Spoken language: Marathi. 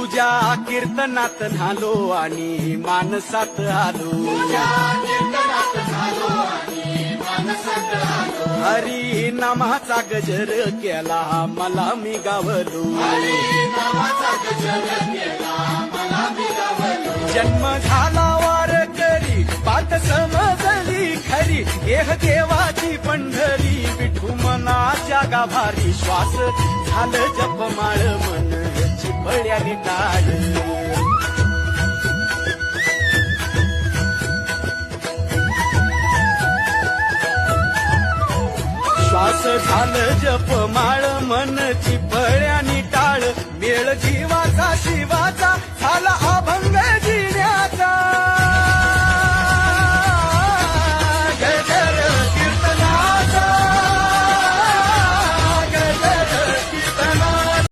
तुझ्या कीर्तनात झालो आणि मानसात आलो. हरी नामाचा गजर केला मला मी गावलो. जन्म झाला वारकरी पाठ समजली खरी एह देवाची पंढरी विठू मनाच्या गाभारी श्वास झालं जपमाळ मन चिपळ्याने टाळ. श्वास झालं जपमाळ मन चिपळ्याने टाळ. मेळ जीवाचा शिवाचा झाला